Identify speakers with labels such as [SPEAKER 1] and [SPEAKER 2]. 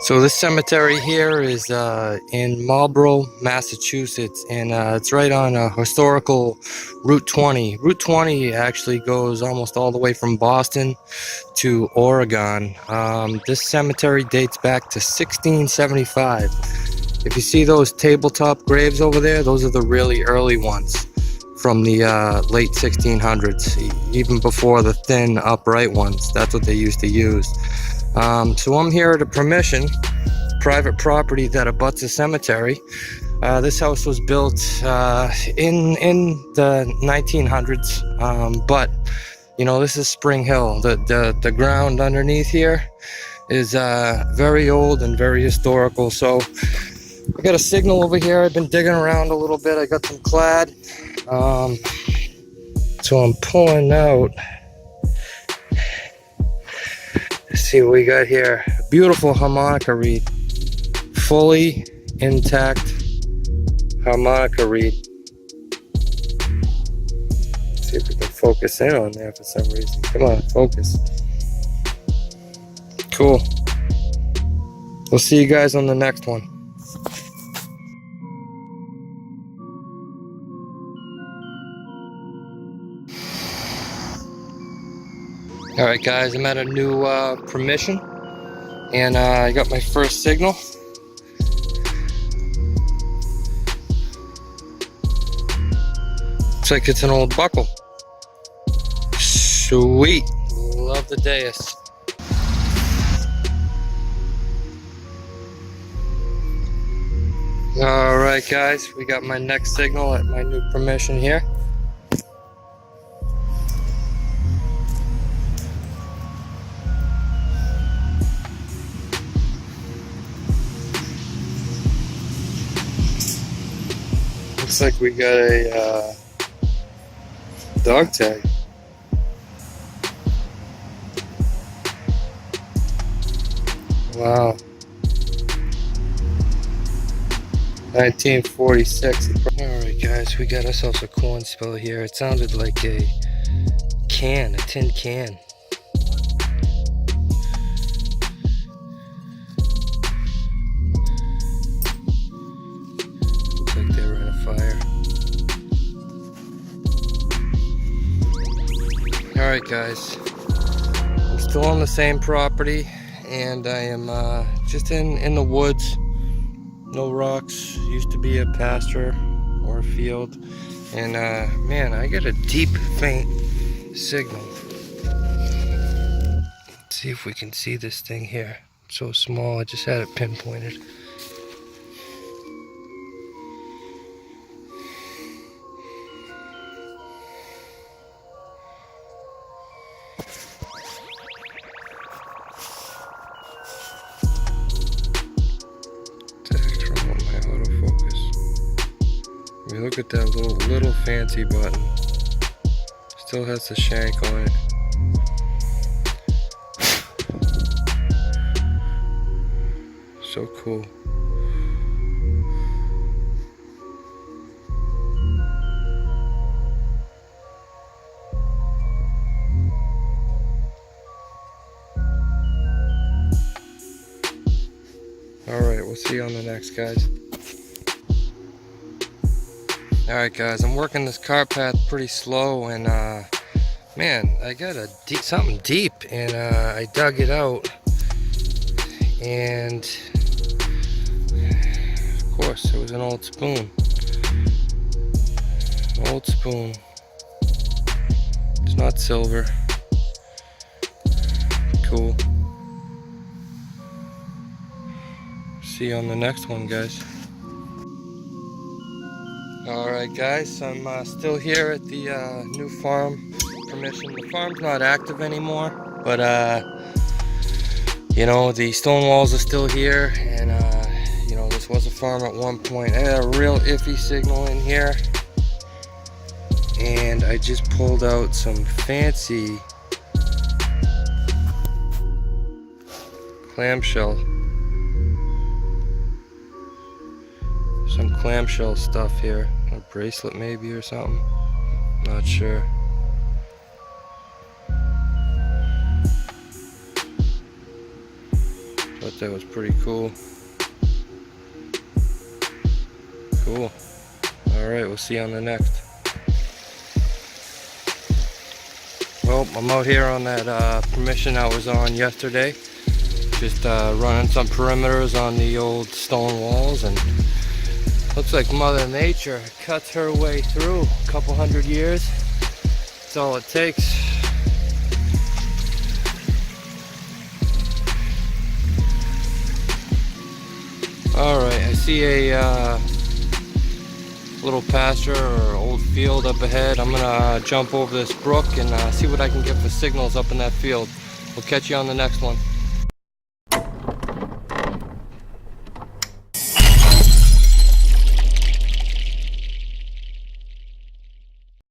[SPEAKER 1] So this cemetery here is in Marlborough, Massachusetts, and it's right on historical Route 20. Route 20 actually goes almost all the way from Boston to Oregon. This cemetery dates back to 1675. If you see those tabletop graves over there, those are the really early ones from the late 1600s, even before the thin upright ones. That's what they used to use. So I'm here at a permission, private property that abuts a cemetery. This house was built in the 1900s, but you know, this is Spring Hill. The ground underneath here is very old and very historical. So I got a signal over here. I've been digging around a little bit. I got some clad, so I'm pulling out. Let's see what we got here. Beautiful harmonica reed, fully intact harmonica reed. Let's see if we can focus in on there for some reason. Come on, focus. Cool. We'll see you guys on the next one. Alright guys, I'm at a new permission, and I got my first signal. Looks like it's an old buckle. Sweet. Love the dais. Alright guys, we got my next signal at my new permission here. Looks like we got a dog tag. Wow. 1946. Alright guys, we got ourselves a corn spill here. It sounded like a can, a tin can. Looks like they were in a fire. Alright guys, I'm still on the same property, and I am just in the woods. No rocks. Used to be a pasture or a field, and man, I got a deep faint signal. Let's see if we can see this thing here. It's so small, I just had it pinpointed. I mean, look at that little fancy button. Still has the shank on it. So cool. Alright, we'll see you on the next, guys. Alright guys, I'm working this cart path pretty slow, and man, I got something deep, and I dug it out, and of course it was an old spoon. An old spoon. It's not silver. Cool. See you on the next one, guys. Alright guys, I'm still here at the new farm permission. The farm's not active anymore, but you know, the stone walls are still here, and you know, this was a farm at one point. I had a real iffy signal in here, and I just pulled out some fancy clamshell. Some clamshell stuff here. A bracelet maybe or something. Not sure. Thought that was pretty cool. Cool. Alright, we'll see you on the next. Well, I'm out here on that permission I was on yesterday. Just running some perimeters on the old stone walls, and looks like Mother Nature cuts her way through a couple hundred years. That's all it takes. Alright, I see a little pasture or old field up ahead. I'm gonna jump over this brook and see what I can get for signals up in that field. We'll catch you on the next one.